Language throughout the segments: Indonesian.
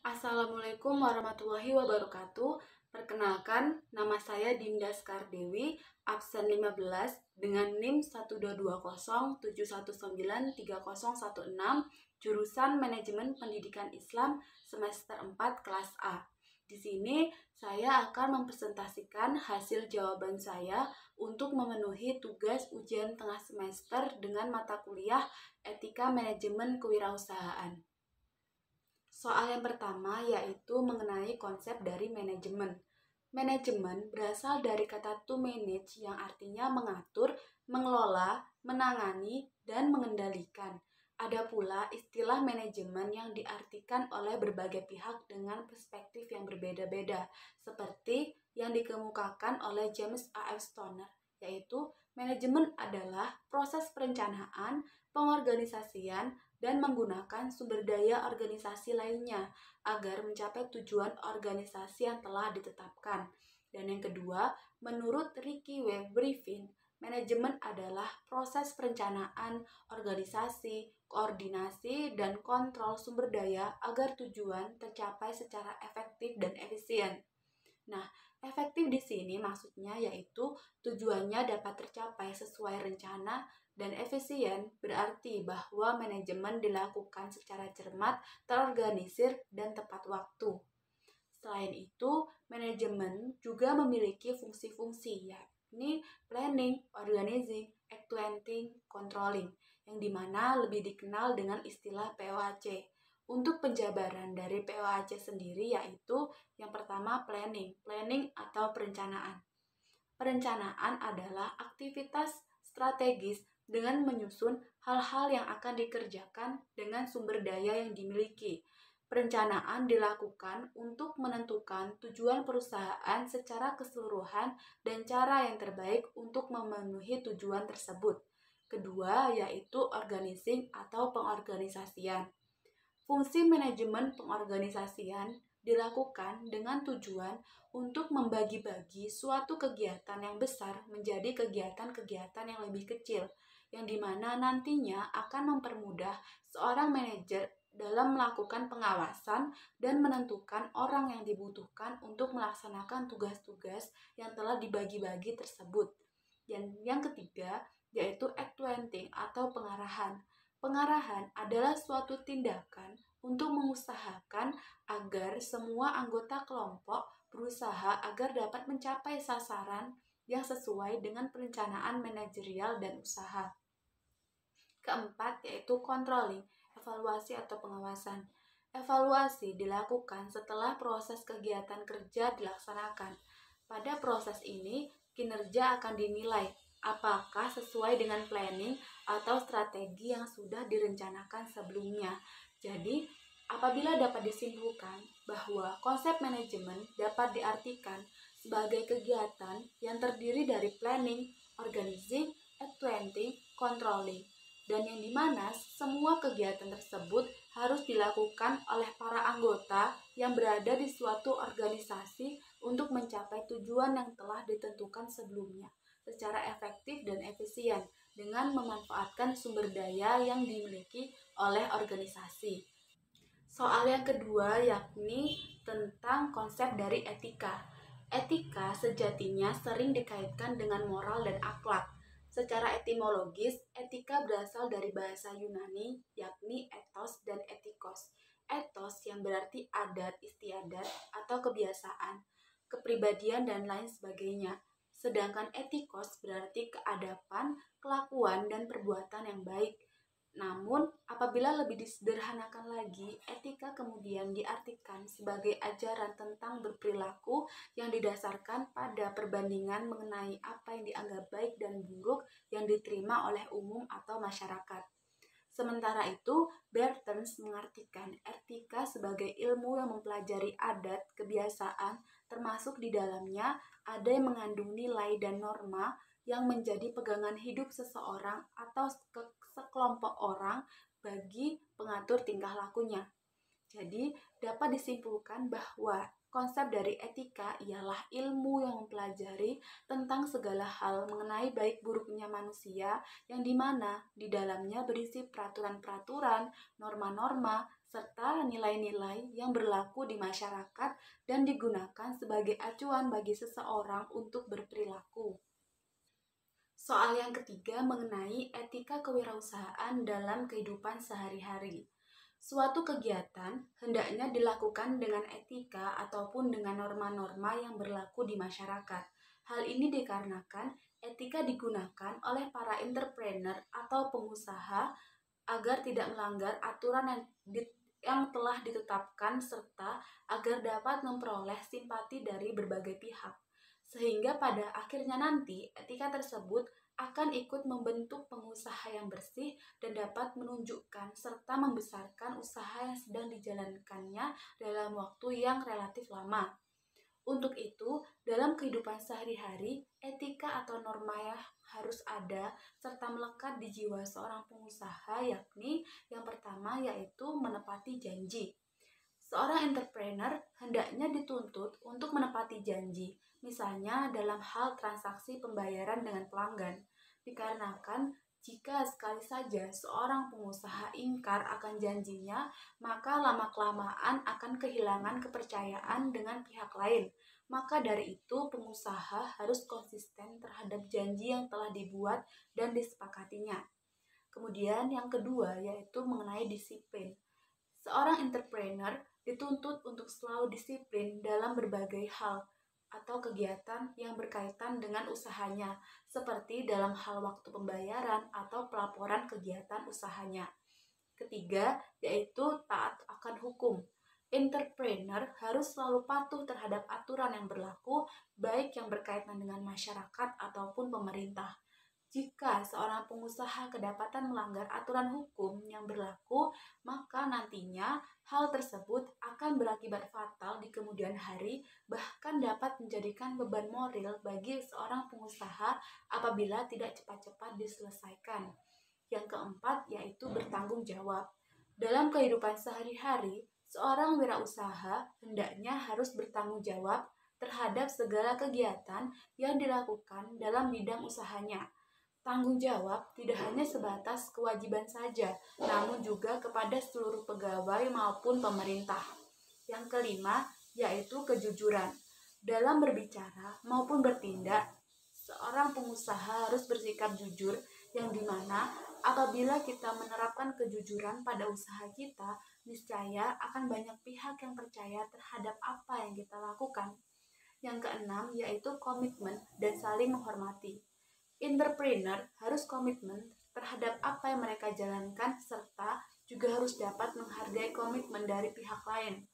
Assalamualaikum warahmatullahi wabarakatuh. Perkenalkan, nama saya Dinda Skardewi, absen 15 dengan NIM 12207193016, jurusan Manajemen Pendidikan Islam semester 4 kelas A. Di sini saya akan mempresentasikan hasil jawaban saya untuk memenuhi tugas ujian tengah semester dengan mata kuliah Etika Manajemen Kewirausahaan. Soal yang pertama yaitu mengenai konsep dari manajemen. Manajemen berasal dari kata to manage yang artinya mengatur, mengelola, menangani, dan mengendalikan. Ada pula istilah manajemen yang diartikan oleh berbagai pihak dengan perspektif yang berbeda-beda, seperti yang dikemukakan oleh James A. F. Stoner, yaitu manajemen adalah proses perencanaan, pengorganisasian, dan menggunakan sumber daya organisasi lainnya agar mencapai tujuan organisasi yang telah ditetapkan. Dan yang kedua, menurut Ricky W. Griffin, manajemen adalah proses perencanaan, organisasi, koordinasi, dan kontrol sumber daya agar tujuan tercapai secara efektif dan efisien. Nah, efektif di sini maksudnya yaitu tujuannya dapat tercapai sesuai rencana, dan efisien berarti bahwa manajemen dilakukan secara cermat, terorganisir, dan tepat waktu. Selain itu, manajemen juga memiliki fungsi-fungsi yakni planning, organizing, actuating, controlling, yang dimana lebih dikenal dengan istilah POAC. Untuk penjabaran dari POAC sendiri yaitu yang pertama planning atau perencanaan. Perencanaan adalah aktivitas strategis dengan menyusun hal-hal yang akan dikerjakan dengan sumber daya yang dimiliki. Perencanaan dilakukan untuk menentukan tujuan perusahaan secara keseluruhan dan cara yang terbaik untuk memenuhi tujuan tersebut. Kedua, yaitu organizing atau pengorganisasian. Fungsi manajemen pengorganisasian dilakukan dengan tujuan untuk membagi-bagi suatu kegiatan yang besar menjadi kegiatan-kegiatan yang lebih kecil, yang dimana nantinya akan mempermudah seorang manajer dalam melakukan pengawasan dan menentukan orang yang dibutuhkan untuk melaksanakan tugas-tugas yang telah dibagi-bagi tersebut. Dan yang ketiga, yaitu actuating atau pengarahan. Pengarahan adalah suatu tindakan untuk mengusahakan agar semua anggota kelompok berusaha agar dapat mencapai sasaran yang sesuai dengan perencanaan manajerial dan usaha. Keempat, yaitu controlling, evaluasi atau pengawasan. Evaluasi dilakukan setelah proses kegiatan kerja dilaksanakan. Pada proses ini, kinerja akan dinilai apakah sesuai dengan planning atau strategi yang sudah direncanakan sebelumnya. Jadi, apabila dapat disimpulkan bahwa konsep manajemen dapat diartikan sebagai kegiatan yang terdiri dari planning, organizing, actuating, controlling, dan yang dimana semua kegiatan tersebut harus dilakukan oleh para anggota yang berada di suatu organisasi untuk mencapai tujuan yang telah ditentukan sebelumnya secara efektif dan efisien dengan memanfaatkan sumber daya yang dimiliki oleh organisasi. Soal yang kedua yakni tentang konsep dari etika. Etika sejatinya sering dikaitkan dengan moral dan akhlak. Secara etimologis, etika berasal dari bahasa Yunani yakni ethos dan etikos. Ethos yang berarti adat istiadat atau kebiasaan, kepribadian, dan lain sebagainya. Sedangkan etikos berarti keadapan, kelakuan, dan perbuatan yang baik. Namun, apabila lebih disederhanakan lagi, etika kemudian diartikan sebagai ajaran tentang berperilaku yang didasarkan pada perbandingan mengenai apa yang dianggap baik dan buruk yang diterima oleh umum atau masyarakat. Sementara itu, Bertens mengartikan etika sebagai ilmu yang mempelajari adat, kebiasaan, termasuk di dalamnya ada yang mengandung nilai dan norma yang menjadi pegangan hidup seseorang atau sekelompok orang bagi pengatur tingkah lakunya. Jadi, dapat disimpulkan bahwa konsep dari etika ialah ilmu yang mempelajari tentang segala hal mengenai baik buruknya manusia, yang dimana di dalamnya berisi peraturan-peraturan, norma-norma, serta nilai-nilai yang berlaku di masyarakat dan digunakan sebagai acuan bagi seseorang untuk berperilaku. Soal yang ketiga mengenai etika kewirausahaan dalam kehidupan sehari-hari. Suatu kegiatan hendaknya dilakukan dengan etika ataupun dengan norma-norma yang berlaku di masyarakat. Hal ini dikarenakan etika digunakan oleh para entrepreneur atau pengusaha agar tidak melanggar aturan yang telah ditetapkan serta agar dapat memperoleh simpati dari berbagai pihak. Sehingga pada akhirnya nanti etika tersebut akan ikut membentuk pengusaha yang bersih dan dapat menunjukkan serta membesarkan usaha yang sedang dijalankannya dalam waktu yang relatif lama. Untuk itu, dalam kehidupan sehari-hari, etika atau norma yang harus ada serta melekat di jiwa seorang pengusaha, yakni yang pertama yaitu menepati janji. Seorang entrepreneur hendaknya dituntut untuk menepati janji, misalnya dalam hal transaksi pembayaran dengan pelanggan. Dikarenakan jika sekali saja seorang pengusaha ingkar akan janjinya, maka lama-kelamaan akan kehilangan kepercayaan dengan pihak lain. Maka dari itu, pengusaha harus konsisten terhadap janji yang telah dibuat dan disepakatinya. Kemudian yang kedua yaitu mengenai disiplin. Seorang entrepreneur dituntut untuk selalu disiplin dalam berbagai hal atau kegiatan yang berkaitan dengan usahanya, seperti dalam hal waktu pembayaran atau pelaporan kegiatan usahanya. Ketiga, yaitu taat akan hukum. Entrepreneur harus selalu patuh terhadap aturan yang berlaku, baik yang berkaitan dengan masyarakat ataupun pemerintah. Jika seorang pengusaha kedapatan melanggar aturan hukum yang berlaku, maka nantinya hal tersebut akan berakibat fatal di kemudian hari, bahkan dapat menjadikan beban moral bagi seorang pengusaha apabila tidak cepat-cepat diselesaikan. Yang keempat yaitu bertanggung jawab. Dalam kehidupan sehari-hari, seorang wirausaha hendaknya harus bertanggung jawab terhadap segala kegiatan yang dilakukan dalam bidang usahanya. Tanggung jawab tidak hanya sebatas kewajiban saja, namun juga kepada seluruh pegawai maupun pemerintah. Yang kelima, yaitu kejujuran. Dalam berbicara maupun bertindak, seorang pengusaha harus bersikap jujur, yang dimana apabila kita menerapkan kejujuran pada usaha kita, niscaya akan banyak pihak yang percaya terhadap apa yang kita lakukan. Yang keenam, yaitu komitmen dan saling menghormati. Entrepreneur harus komitmen terhadap apa yang mereka jalankan serta juga harus dapat menghargai komitmen dari pihak lain.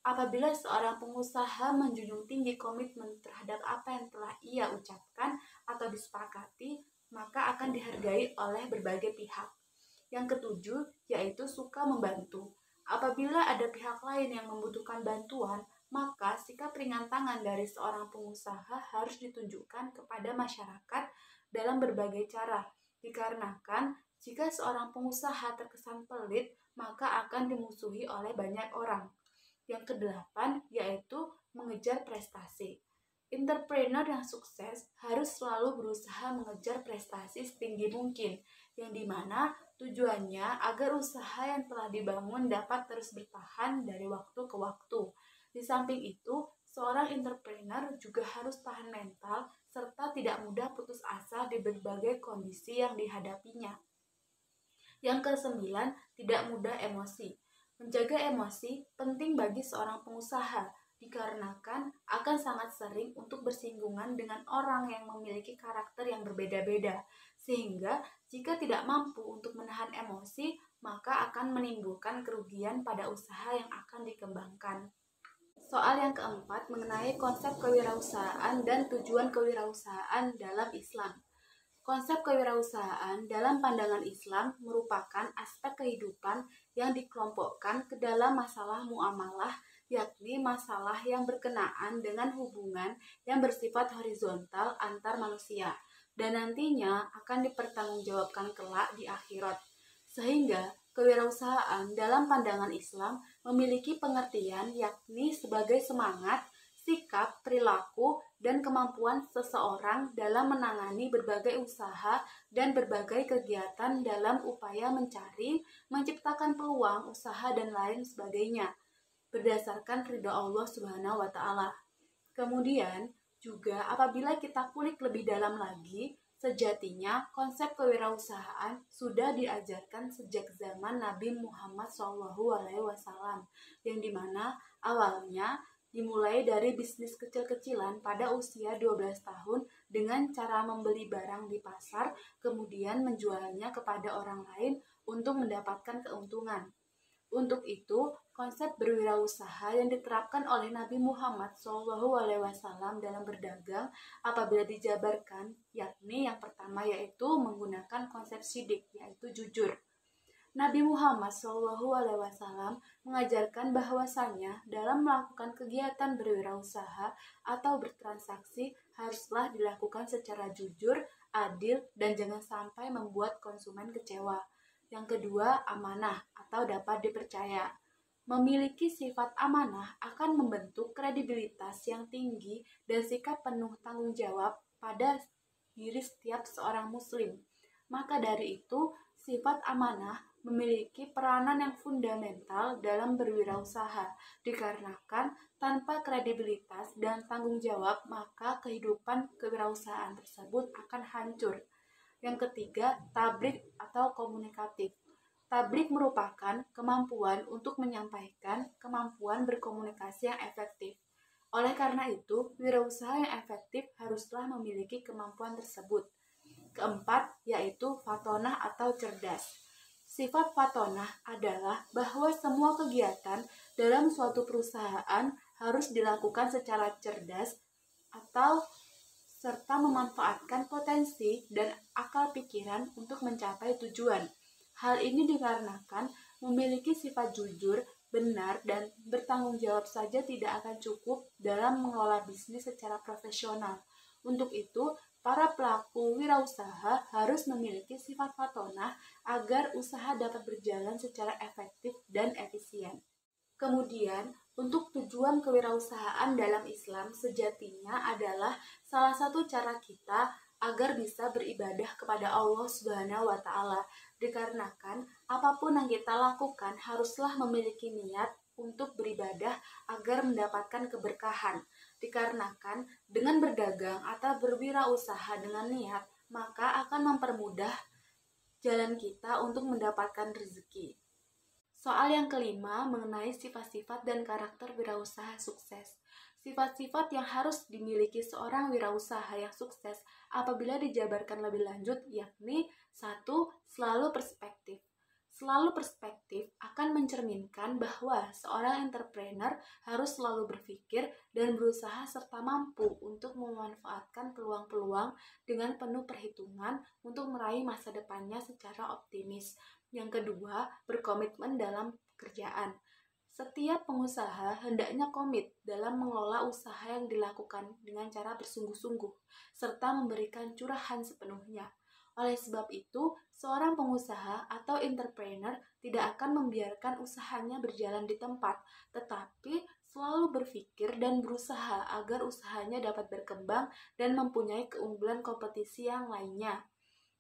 Apabila seorang pengusaha menjunjung tinggi komitmen terhadap apa yang telah ia ucapkan atau disepakati, maka akan dihargai oleh berbagai pihak. Yang ketujuh, yaitu suka membantu. Apabila ada pihak lain yang membutuhkan bantuan, maka sikap ringan tangan dari seorang pengusaha harus ditunjukkan kepada masyarakat dalam berbagai cara. Dikarenakan jika seorang pengusaha terkesan pelit, maka akan dimusuhi oleh banyak orang. Yang kedelapan yaitu mengejar prestasi. Entrepreneur yang sukses harus selalu berusaha mengejar prestasi setinggi mungkin, yang dimana tujuannya agar usaha yang telah dibangun dapat terus bertahan dari waktu ke waktu. Di samping itu, seorang entrepreneur juga harus tahan mental serta tidak mudah putus asa di berbagai kondisi yang dihadapinya. Yang kesembilan, tidak mudah emosi. Menjaga emosi penting bagi seorang pengusaha, dikarenakan akan sangat sering untuk bersinggungan dengan orang yang memiliki karakter yang berbeda-beda, sehingga jika tidak mampu untuk menahan emosi, maka akan menimbulkan kerugian pada usaha yang akan dikembangkan. Soal yang keempat mengenai konsep kewirausahaan dan tujuan kewirausahaan dalam Islam. Konsep kewirausahaan dalam pandangan Islam merupakan aspek kehidupan yang dikelompokkan ke dalam masalah muamalah, yakni masalah yang berkenaan dengan hubungan yang bersifat horizontal antar manusia, dan nantinya akan dipertanggungjawabkan kelak di akhirat. Sehingga Kewirausahaan dalam pandangan Islam memiliki pengertian yakni sebagai semangat, sikap, perilaku, dan kemampuan seseorang dalam menangani berbagai usaha dan berbagai kegiatan dalam upaya mencari, menciptakan peluang usaha dan lain sebagainya berdasarkan ridha Allah Subhanahu wa taala. Kemudian juga apabila kita kulik lebih dalam lagi, sejatinya konsep kewirausahaan sudah diajarkan sejak zaman Nabi Muhammad SAW, yang dimana awalnya dimulai dari bisnis kecil-kecilan pada usia 12 tahun dengan cara membeli barang di pasar, kemudian menjualnya kepada orang lain untuk mendapatkan keuntungan. Untuk itu, konsep berwirausaha yang diterapkan oleh Nabi Muhammad SAW dalam berdagang apabila dijabarkan, yakni yang pertama yaitu menggunakan konsep sidik, yaitu jujur. Nabi Muhammad SAW mengajarkan bahwasanya dalam melakukan kegiatan berwirausaha atau bertransaksi haruslah dilakukan secara jujur, adil, dan jangan sampai membuat konsumen kecewa. Yang kedua, amanah atau dapat dipercaya. Memiliki sifat amanah akan membentuk kredibilitas yang tinggi dan sikap penuh tanggung jawab pada diri setiap seorang muslim. Maka dari itu, sifat amanah memiliki peranan yang fundamental dalam berwirausaha, dikarenakan tanpa kredibilitas dan tanggung jawab, maka kehidupan kewirausahaan tersebut akan hancur. Yang ketiga, tablik atau komunikatif. Tablik merupakan kemampuan untuk menyampaikan kemampuan berkomunikasi yang efektif. Oleh karena itu, wirausaha yang efektif haruslah memiliki kemampuan tersebut. Keempat, yaitu fatonah atau cerdas. Sifat fatonah adalah bahwa semua kegiatan dalam suatu perusahaan harus dilakukan secara cerdas atau serta memanfaatkan potensi dan akal pikiran untuk mencapai tujuan. Hal ini dikarenakan memiliki sifat jujur, benar, dan bertanggung jawab saja tidak akan cukup dalam mengelola bisnis secara profesional. Untuk itu, para pelaku wirausaha harus memiliki sifat fatonah agar usaha dapat berjalan secara efektif dan efisien. Kemudian, untuk tujuan kewirausahaan dalam Islam sejatinya adalah salah satu cara kita agar bisa beribadah kepada Allah Subhanahu wa taala. Dikarenakan apapun yang kita lakukan haruslah memiliki niat untuk beribadah agar mendapatkan keberkahan. Dikarenakan dengan berdagang atau berwirausaha dengan niat, maka akan mempermudah jalan kita untuk mendapatkan rezeki. Soal yang kelima mengenai sifat-sifat dan karakter wirausaha sukses. Sifat-sifat yang harus dimiliki seorang wirausaha yang sukses apabila dijabarkan lebih lanjut yakni 1. Selalu perspektif. Selalu perspektif akan mencerminkan bahwa seorang entrepreneur harus selalu berpikir dan berusaha serta mampu untuk memanfaatkan peluang-peluang dengan penuh perhitungan untuk meraih masa depannya secara optimis. Yang kedua, berkomitmen dalam pekerjaan. Setiap pengusaha hendaknya komit dalam mengelola usaha yang dilakukan dengan cara bersungguh-sungguh, serta memberikan curahan sepenuhnya. Oleh sebab itu, seorang pengusaha atau entrepreneur tidak akan membiarkan usahanya berjalan di tempat, tetapi selalu berpikir dan berusaha agar usahanya dapat berkembang dan mempunyai keunggulan kompetisi yang lainnya.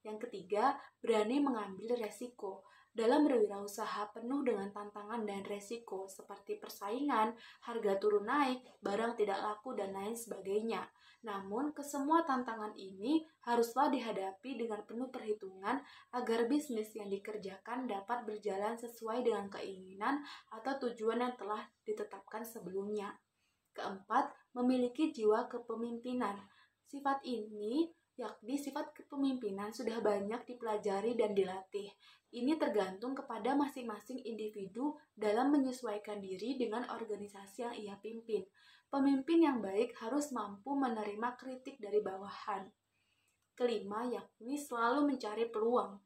Yang ketiga, berani mengambil resiko. Dalam berwirausaha penuh dengan tantangan dan resiko seperti persaingan, harga turun naik, barang tidak laku, dan lain sebagainya. Namun, kesemua tantangan ini haruslah dihadapi dengan penuh perhitungan agar bisnis yang dikerjakan dapat berjalan sesuai dengan keinginan atau tujuan yang telah ditetapkan sebelumnya. Keempat, memiliki jiwa kepemimpinan. Sifat ini yakni sifat kepemimpinan sudah banyak dipelajari dan dilatih. Ini tergantung kepada masing-masing individu dalam menyesuaikan diri dengan organisasi yang ia pimpin. Pemimpin yang baik harus mampu menerima kritik dari bawahan. Kelima, yakni selalu mencari peluang.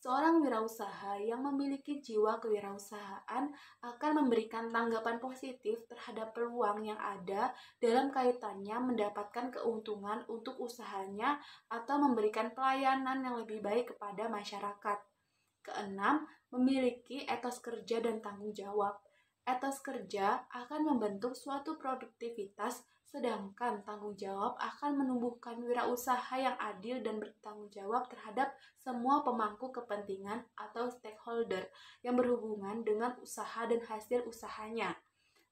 Seorang wirausaha yang memiliki jiwa kewirausahaan akan memberikan tanggapan positif terhadap peluang yang ada dalam kaitannya mendapatkan keuntungan untuk usahanya atau memberikan pelayanan yang lebih baik kepada masyarakat. Keenam, memiliki etos kerja dan tanggung jawab. Etos kerja akan membentuk suatu produktivitas, sedangkan tanggung jawab akan menumbuhkan wirausaha yang adil dan bertanggung jawab terhadap semua pemangku kepentingan atau stakeholder yang berhubungan dengan usaha dan hasil usahanya.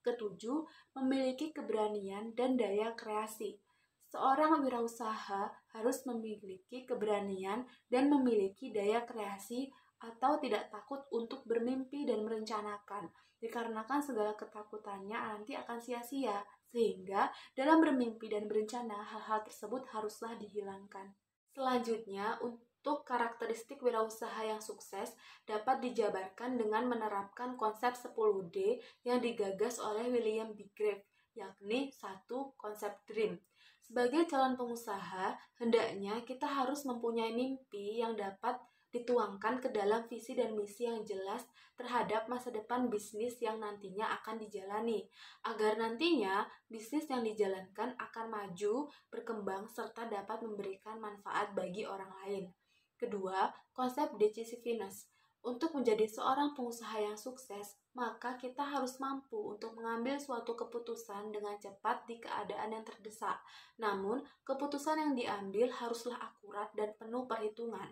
Ketujuh, memiliki keberanian dan daya kreasi. Seorang wirausaha harus memiliki keberanian dan memiliki daya kreasi atau tidak takut untuk bermimpi dan merencanakan, dikarenakan segala ketakutannya nanti akan sia-sia, sehingga dalam bermimpi dan berencana hal-hal tersebut haruslah dihilangkan. Selanjutnya, untuk karakteristik wirausaha yang sukses dapat dijabarkan dengan menerapkan konsep 10D yang digagas oleh William B. Graff, yakni 1. Konsep DREAM. Sebagai calon pengusaha, hendaknya kita harus mempunyai mimpi yang dapat dituangkan ke dalam visi dan misi yang jelas terhadap masa depan bisnis yang nantinya akan dijalani, agar nantinya bisnis yang dijalankan akan maju, berkembang, serta dapat memberikan manfaat bagi orang lain. Kedua, konsep decisiveness. Untuk menjadi seorang pengusaha yang sukses, maka kita harus mampu untuk mengambil suatu keputusan dengan cepat di keadaan yang terdesak. Namun, keputusan yang diambil haruslah akurat dan penuh perhitungan.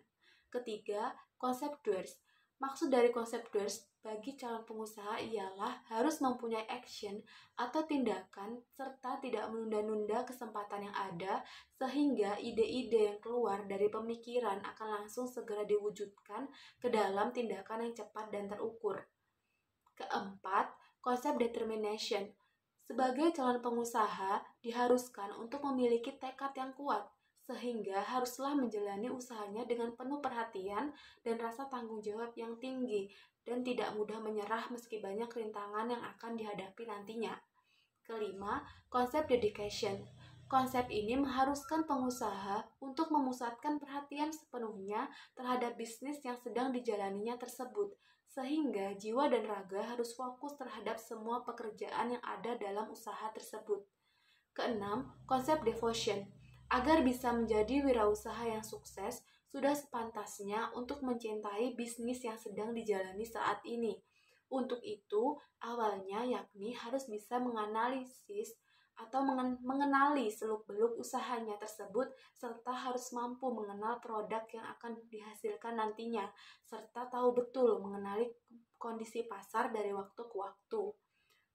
Ketiga, konsep DOERS. Maksud dari konsep DOERS bagi calon pengusaha ialah harus mempunyai action atau tindakan serta tidak menunda-nunda kesempatan yang ada sehingga ide-ide yang keluar dari pemikiran akan langsung segera diwujudkan ke dalam tindakan yang cepat dan terukur. Keempat, konsep determination. Sebagai calon pengusaha diharuskan untuk memiliki tekad yang kuat, sehingga haruslah menjalani usahanya dengan penuh perhatian dan rasa tanggung jawab yang tinggi, dan tidak mudah menyerah meski banyak rintangan yang akan dihadapi nantinya. Kelima, konsep dedication. Konsep ini mengharuskan pengusaha untuk memusatkan perhatian sepenuhnya terhadap bisnis yang sedang dijalaninya tersebut, sehingga jiwa dan raga harus fokus terhadap semua pekerjaan yang ada dalam usaha tersebut. Keenam, konsep devotion. Agar bisa menjadi wirausaha yang sukses, sudah sepantasnya untuk mencintai bisnis yang sedang dijalani saat ini. Untuk itu, awalnya yakni harus bisa menganalisis atau mengenali seluk-beluk usahanya tersebut, serta harus mampu mengenal produk yang akan dihasilkan nantinya, serta tahu betul mengenali kondisi pasar dari waktu ke waktu.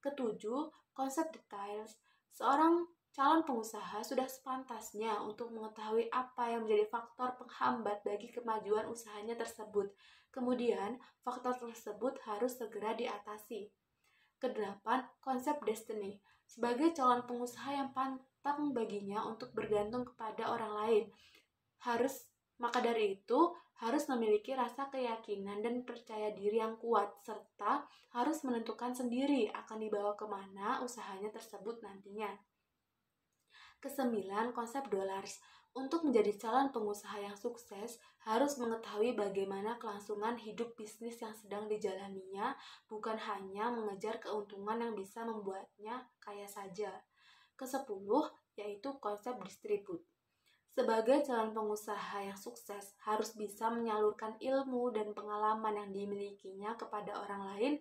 Ketujuh, konsep details. Seorang calon pengusaha sudah sepantasnya untuk mengetahui apa yang menjadi faktor penghambat bagi kemajuan usahanya tersebut. Kemudian, faktor tersebut harus segera diatasi. Kedelapan, konsep destiny. Sebagai calon pengusaha yang pantang baginya untuk bergantung kepada orang lain, maka dari itu harus memiliki rasa keyakinan dan percaya diri yang kuat, serta harus menentukan sendiri akan dibawa kemana usahanya tersebut nantinya. Kesembilan, konsep dollars. Untuk menjadi calon pengusaha yang sukses, harus mengetahui bagaimana kelangsungan hidup bisnis yang sedang dijalaninya, bukan hanya mengejar keuntungan yang bisa membuatnya kaya saja. Kesepuluh, yaitu konsep distribut. Sebagai calon pengusaha yang sukses, harus bisa menyalurkan ilmu dan pengalaman yang dimilikinya kepada orang lain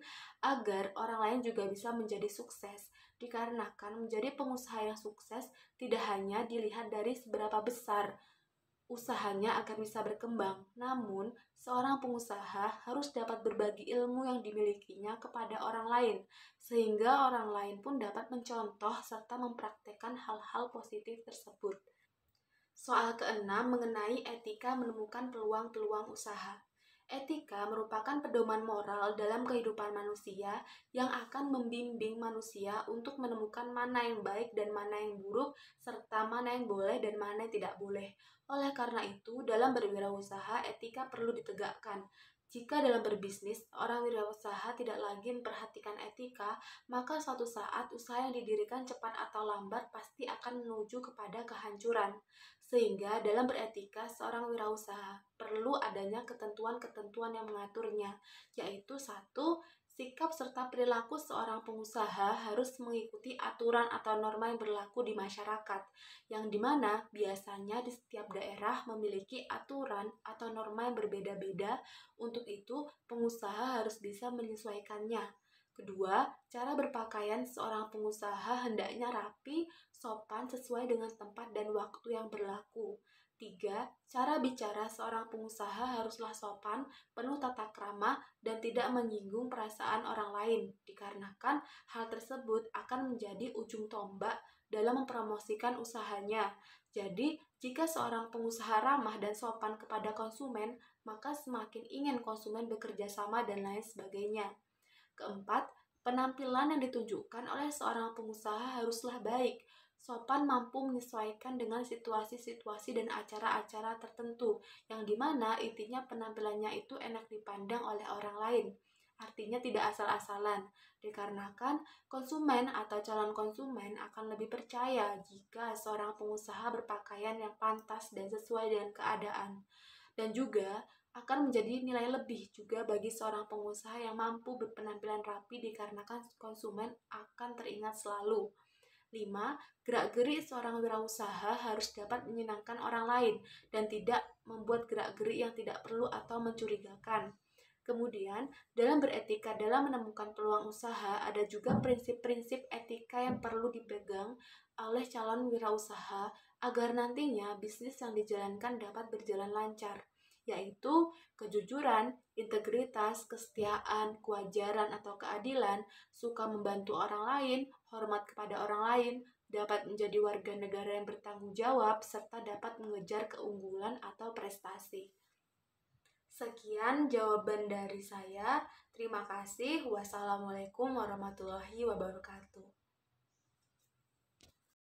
agar orang lain juga bisa menjadi sukses. Dikarenakan menjadi pengusaha yang sukses tidak hanya dilihat dari seberapa besar usahanya agar bisa berkembang, namun seorang pengusaha harus dapat berbagi ilmu yang dimilikinya kepada orang lain, sehingga orang lain pun dapat mencontoh serta mempraktekkan hal-hal positif tersebut. Soal keenam mengenai etika menemukan peluang-peluang usaha. Etika merupakan pedoman moral dalam kehidupan manusia yang akan membimbing manusia untuk menemukan mana yang baik dan mana yang buruk, serta mana yang boleh dan mana yang tidak boleh. Oleh karena itu, dalam berwirausaha, etika perlu ditegakkan. Jika dalam berbisnis, orang wirausaha tidak lagi memperhatikan etika, maka suatu saat usaha yang didirikan cepat atau lambat pasti akan menuju kepada kehancuran. Sehingga dalam beretika, seorang wirausaha perlu adanya ketentuan-ketentuan yang mengaturnya, yaitu 1. Sikap serta perilaku seorang pengusaha harus mengikuti aturan atau norma yang berlaku di masyarakat, yang dimana biasanya di setiap daerah memiliki aturan atau norma yang berbeda-beda. Untuk itu, pengusaha harus bisa menyesuaikannya. Kedua, cara berpakaian seorang pengusaha hendaknya rapi, sopan sesuai dengan tempat dan waktu yang berlaku. Tiga, cara bicara seorang pengusaha haruslah sopan, penuh tata krama, dan tidak menyinggung perasaan orang lain, dikarenakan hal tersebut akan menjadi ujung tombak dalam mempromosikan usahanya. Jadi, jika seorang pengusaha ramah dan sopan kepada konsumen, maka semakin ingin konsumen bekerja sama dan lain sebagainya. Keempat, penampilan yang ditunjukkan oleh seorang pengusaha haruslah baik, sopan, mampu menyesuaikan dengan situasi-situasi dan acara-acara tertentu, yang dimana intinya penampilannya itu enak dipandang oleh orang lain. Artinya tidak asal-asalan, dikarenakan konsumen atau calon konsumen akan lebih percaya jika seorang pengusaha berpakaian yang pantas dan sesuai dengan keadaan. Dan juga akan menjadi nilai lebih juga bagi seorang pengusaha yang mampu berpenampilan rapi dikarenakan konsumen akan teringat selalu. 5. Gerak-gerik seorang wirausaha harus dapat menyenangkan orang lain dan tidak membuat gerak-gerik yang tidak perlu atau mencurigakan. Kemudian, dalam beretika dalam menemukan peluang usaha, ada juga prinsip-prinsip etika yang perlu dipegang oleh calon wirausaha agar nantinya bisnis yang dijalankan dapat berjalan lancar, yaitu kejujuran, integritas, kesetiaan, kewajaran atau keadilan, suka membantu orang lain, hormat kepada orang lain, dapat menjadi warga negara yang bertanggung jawab, serta dapat mengejar keunggulan atau prestasi. Sekian jawaban dari saya. Terima kasih. Wassalamualaikum warahmatullahi wabarakatuh.